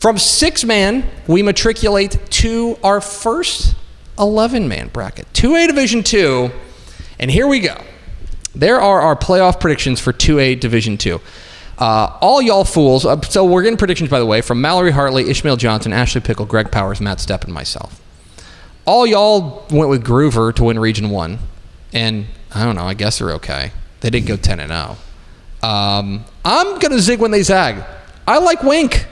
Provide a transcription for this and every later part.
From 6-man, we matriculate to our first 11-man bracket. 2A Division II, and here we go. There are our playoff predictions for 2A Division II. All y'all fools. So we're getting predictions, by the way, from Mallory Hartley, Ishmael Johnson, Ashley Pickle, Greg Powers, Matt Stepp, and myself. All y'all went with Groover to win Region 1, and I don't know, I guess they're okay. They didn't go 10-0. I'm going to zig when they zag. I like Wink.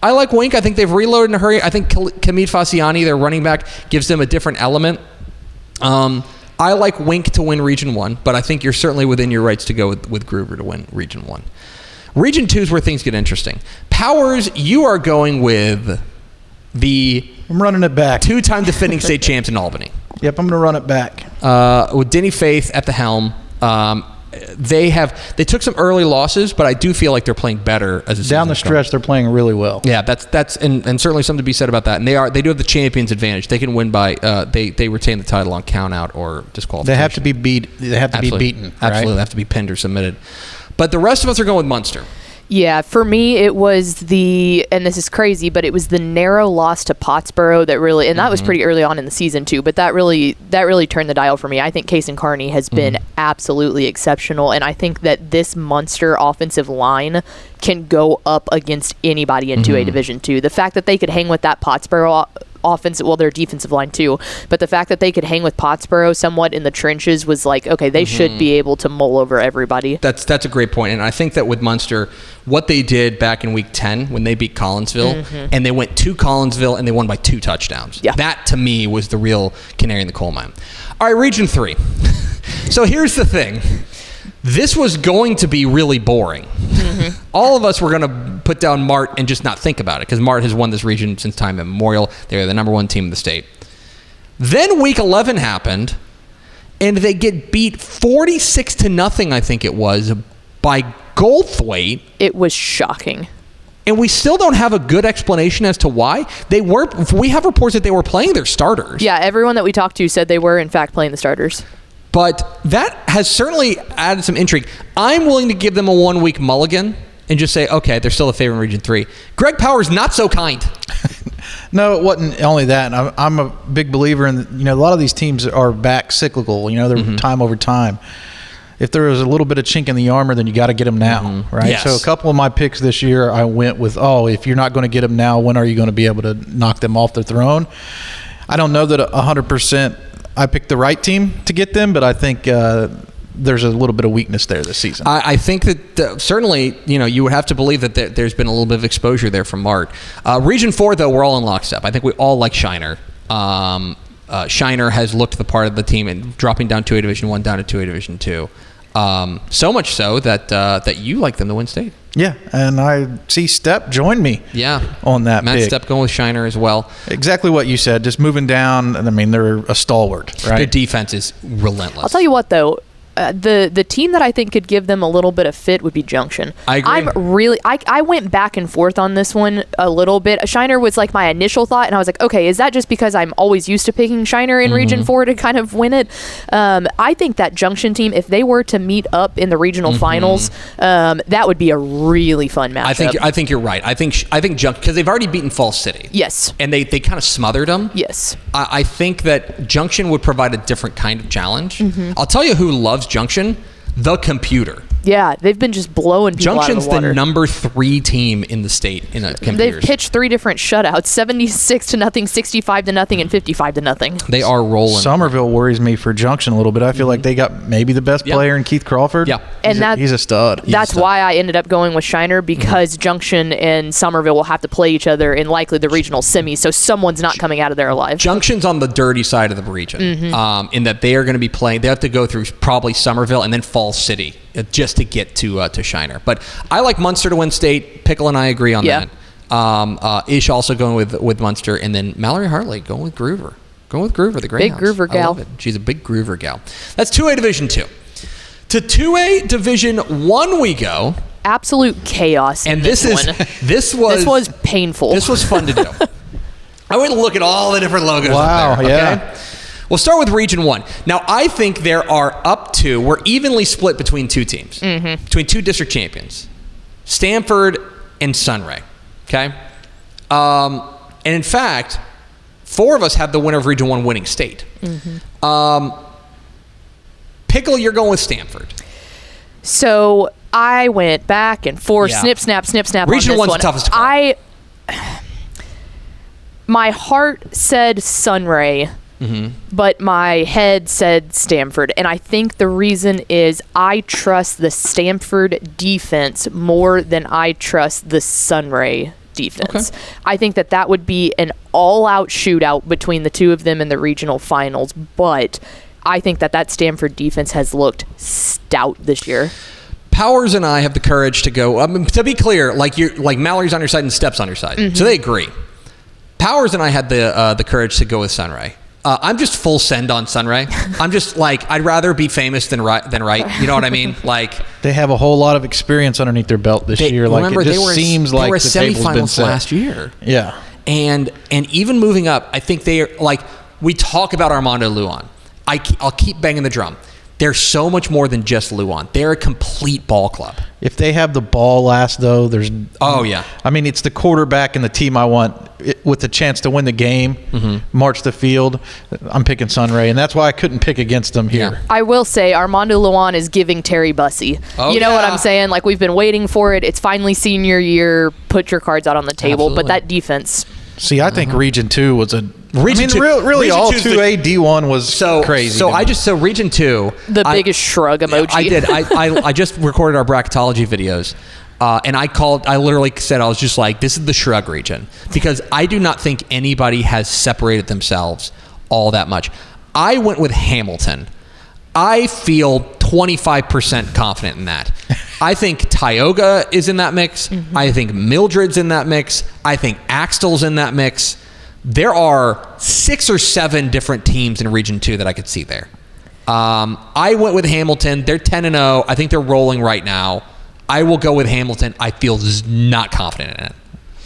I think they've reloaded in a hurry. I think Kamid Fasciani, their running back, gives them a different element. I like Wink to win Region 1, but I think you're certainly within your rights to go with Groover to win Region 1. Region 2 is where things get interesting. Powers, you are going with I'm running it back. 2-time defending state champs in Albany. Yep, I'm going to run it back. With Denny Faith at the helm. They took some early losses, but I do feel like they're playing better as a season down the stretch. They're playing really well. Yeah, that's and certainly something to be said about that. And they do have the champion's advantage. They can win by they retain the title on count out or disqualification. They have to be beat. They have to be beaten. Right? Absolutely, they have to be pinned or submitted. But the rest of us are going with Munster. Yeah, for me, it was and this is crazy, but it was the narrow loss to Pottsboro that really, and that was pretty early on in the season too, but that really turned the dial for me. I think Kason Carney has been absolutely exceptional, and I think that this Munster offensive line can go up against anybody in 2A Division II. The fact that they could hang with that Pottsboro offensive, well, their defensive line too, but the fact that they could hang with Pottsboro somewhat in the trenches was like, okay, they should be able to mull over everybody. That's a great point, and I think that with Munster, what they did back in week 10 when they beat Collinsville, and they went to Collinsville and they won by 2 touchdowns. Yeah. That to me was the real canary in the coal mine. All right, Region 3. So here's the thing. This was going to be really boring. All of us were going to put down Mart and just not think about it because Mart has won this region since time immemorial. They're the number 1 team in the state. Then week 11 happened, and they get beat 46-0, I think it was, by Goldthwaite. It was shocking. And we still don't have a good explanation as to why. We have reports that they were playing their starters. Yeah, everyone that we talked to said they were, in fact, playing the starters. But that has certainly added some intrigue. I'm willing to give them a 1-week mulligan and just say, okay, they're still a favorite in Region 3. Greg Powers, not so kind. No, it wasn't only that. I'm a big believer in, a lot of these teams are back cyclical. They're time over time. If there was a little bit of chink in the armor, then you got to get them now, right? Yes. So a couple of my picks this year, I went with, if you're not going to get them now, when are you going to be able to knock them off their throne? I don't know that 100% I picked the right team to get them, but I think there's a little bit of weakness there this season. I think that certainly, you would have to believe that there's been a little bit of exposure there from Mart. Region 4, though, we're all in lockstep. I think we all like Shiner. Shiner has looked the part of the team and dropping down 2A Division 1 down to 2A Division 2. So much so that you like them to win state. Yeah, and I see Stepp join me on that Matt pick. Stepp going with Shiner as well. Exactly what you said, just moving down. I mean, they're a stalwart, right? Their defense is relentless. I'll tell you what, though. The team that I think could give them a little bit of fit would be Junction. I agree. I went back and forth on this one a little bit. Shiner was like my initial thought, and I was like, okay, is that just because I'm always used to picking Shiner in Region 4 to kind of win it? I think that Junction team, if they were to meet up in the regional finals, that would be a really fun matchup. I think you're right. I think Junction, because they've already beaten Falls City. Yes. And they kind of smothered them. Yes. I think that Junction would provide a different kind of challenge. I'll tell you who loves Junction, the computer. Yeah, they've been just blowing people Junction's out of the water. the number 3 team in the state in computers. They've pitched 3 different shutouts: 76-0, 65-0 and 55-0. They are rolling. Somerville worries me for Junction a little bit. I feel like they got maybe the best player in Keith Crawford. Yeah, and he's a stud. That's why I ended up going with Shiner, because Junction and Somerville will have to play each other in likely the regional semis, so someone's not coming out of there alive. Junction's on the dirty side of the region, in that they are going to be playing. They have to go through probably Somerville and then Falls City just to get to Shiner. But I like Munster to win state. Pickle and I agree on that. Ish also going with Munster, and then Mallory Hartley going with Groover. The Greyhounds. Big Groover gal. I love it. She's a big Groover gal. That's 2A Division 2. To 2A Division 1 we go. Absolute chaos. And this was painful. This was fun to do. I went to look at all the different logos up there. Yeah. Okay? We'll start with Region 1. Now, I think we're evenly split between 2 teams, between 2 district champions, Stanford and Sunray, okay? And in fact, 4 of us had the winner of Region 1 winning state. Pickle, you're going with Stanford. So I went back and forth, snip, snap Region on this 1's one. the toughest to call. My heart said Sunray, but my head said Stanford. And I think the reason is I trust the Stanford defense more than I trust the Sunray defense. Okay. I think that would be an all-out shootout between the two of them in the regional finals, but I think that Stanford defense has looked stout this year. Powers and I have the courage to go. To be clear, like Mallory's on your side and Steph's on your side, so they agree. Powers and I had the courage to go with Sunray. I'm just full send on Sunray. I'm just like, I'd rather be famous than right. You know what I mean? Like, they have a whole lot of experience underneath their belt this year. Like, remember, it just seems like the table's been set. Last year. Yeah, and even moving up, I think they are like, we talk about Armando Luan. I'll keep banging the drum. They're so much more than just Luan. They're a complete ball club. If they have the ball last, though, there's... Oh, yeah. I mean, it's the quarterback and the team I want with the chance to win the game, march the field. I'm picking Sunray, and that's why I couldn't pick against them here. Yeah. I will say Armando Luan is giving Terry Bussey. Oh, you know what I'm saying? Like, we've been waiting for it. It's finally senior year. Put your cards out on the table. Absolutely. But that defense... See, I think Region 2 was a... Region 2, really, all 2A D1 was crazy. So Region 2... The biggest shrug emoji. I did. I just recorded our bracketology videos, and I literally said, I was just like, this is the shrug region, because I do not think anybody has separated themselves all that much. I went with Hamilton. I feel 25% confident in that. I think Tioga is in that mix. I think Mildred's in that mix. I think Axtell's in that mix. There are 6 or 7 different teams in Region 2 that I could see there. I went with Hamilton. They're 10-0. I think they're rolling right now. I will go with Hamilton. I feel not confident in it.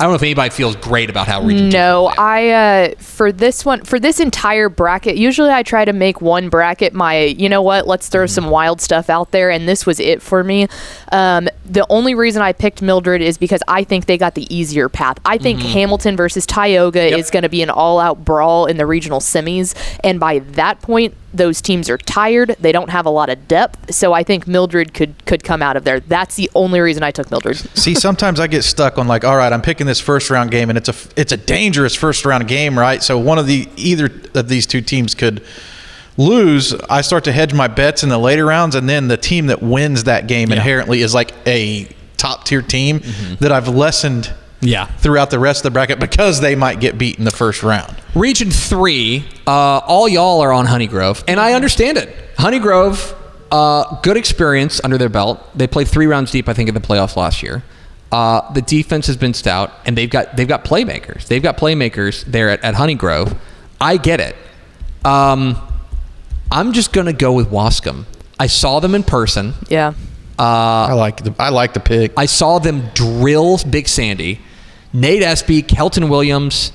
I don't know if anybody feels great about how Region 2 No, for this entire bracket, usually I try to make one bracket my, you know what, let's throw some wild stuff out there, and this was it for me. The only reason I picked Mildred is because I think they got the easier path. I think Hamilton versus Tioga is going to be an all-out brawl in the regional semis, and by that point, those teams are tired. They don't have a lot of depth, so I think Mildred could come out of there. That's the only reason I took Mildred. See, sometimes I get stuck on like, all right, I'm picking this first round game, and it's a dangerous first round game, right? So either of these two teams could lose. I start to hedge my bets in the later rounds, and then the team that wins that game inherently is like a top tier team that I've lessened throughout the rest of the bracket because they might get beat in the first round. Region 3, all y'all are on Honeygrove, and I understand it. Honeygrove, good experience under their belt. They played 3 rounds deep, I think, in the playoffs last year. The defense has been stout, and they've got playmakers. They've got playmakers there at Honeygrove. I get it. I'm just gonna go with Wascom. I saw them in person. Yeah. I like the pick. I saw them drill Big Sandy. Nate Espy, Kelton Williams,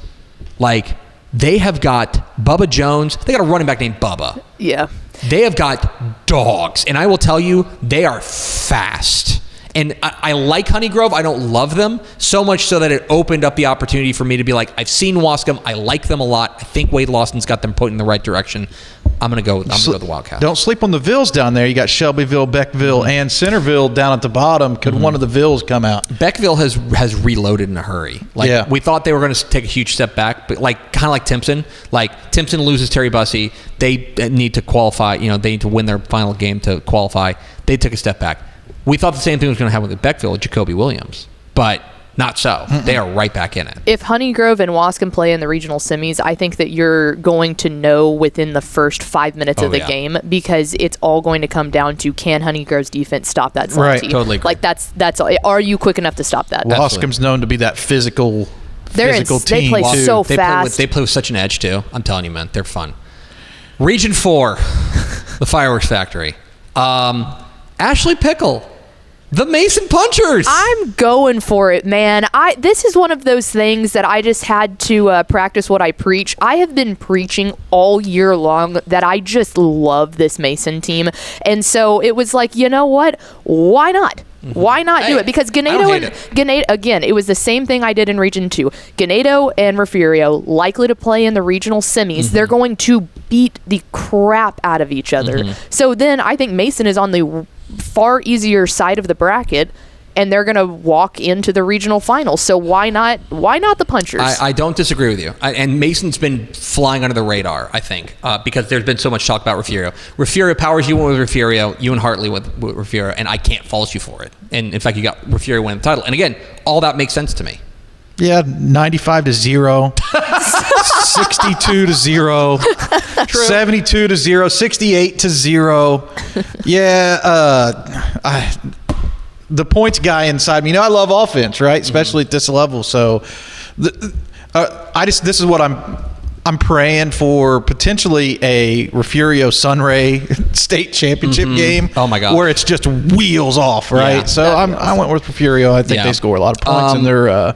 like, they have got Bubba Jones. They got a running back named Bubba. Yeah. They have got dogs, and I will tell you, they are fast. And I like Honeygrove. I don't love them, so much so that it opened up the opportunity for me to be like, I've seen Wascom. I like them a lot. I think Wade Lawson's got them pointing in the right direction. I'm gonna go with the Wildcats. Don't sleep on the Vills down there. You got Shelbyville, Beckville, and Centerville down at the bottom. Could one of the Vills come out? Beckville has reloaded in a hurry. Like, we thought they were going to take a huge step back, but kind of like Timpson. Like, Timpson loses Terry Bussey. They need to qualify. They need to win their final game to qualify. They took a step back. We thought the same thing was going to happen with Beckville with Jacoby Williams, but not so. They are right back in it. If Honeygrove and Wascom play in the regional semis, I think that you're going to know within the first 5 minutes of the game, because it's all going to come down to, can Honeygrove's defense stop that slot team? Totally agree. Like, that's all. Are you quick enough to stop that? Wascom's known to be that physical team. They play so fast. They play with such an edge too. I'm telling you, man, they're fun. Region 4, the Fireworks Factory. Ashley Pickle. The Mason Punchers. I'm going for it, man. This is one of those things that I just had to practice what I preach. I have been preaching all year long that I just love this Mason team. And so it was like, you know what? Why not? Why not do it? Because Ganado, again, it was the same thing I did in Region 2. Ganado and Refugio, likely to play in the regional semis. They're going to beat the crap out of each other. So then I think Mason is on the far easier side of the bracket, and they're going to walk into the regional finals. So why not the Punchers? I don't disagree with you. And Mason's been flying under the radar, I think, because there's been so much talk about Refugio. Refugio powers, you went with Refugio, you and Hartley with Refugio, and I can't fault you for it. And in fact, you got Refugio winning the title. And again, all that makes sense to me. Yeah, 95-0, 62-0, 72-0, 68-0. Yeah, the points guy inside me. You know, I love offense, right? Especially at this level. So, this is what I'm praying for, potentially a Refugio Sunray state championship game. Oh my God, where it's just wheels off, right? Yeah, so I went with Refugio. I think they score a lot of points, and they're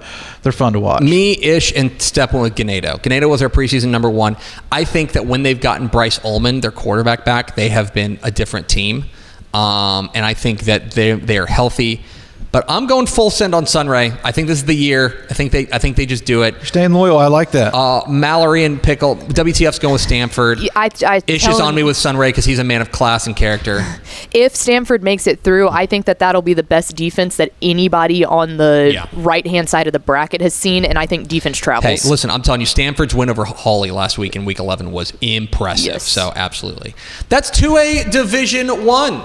fun to watch. Me, Ish, and Step went with Ganado. Ganado was our preseason number 1. I think that when they've gotten Bryce Ullman, their quarterback, back, they have been a different team. And I think that they are healthy. But I'm going full send on Sunray. I think this is the year. I think they just do it. You're staying loyal. I like that. Mallory and Pickle. WTF's going with Stanford. Ish is on me with Sunray because he's a man of class and character. If Stanford makes it through, I think that'll be the best defense that anybody on the right-hand side of the bracket has seen, and I think defense travels. Hey, listen, I'm telling you, Stanford's win over Hawley last week in Week 11 was impressive. Yes. So, absolutely. That's 2A Division 1.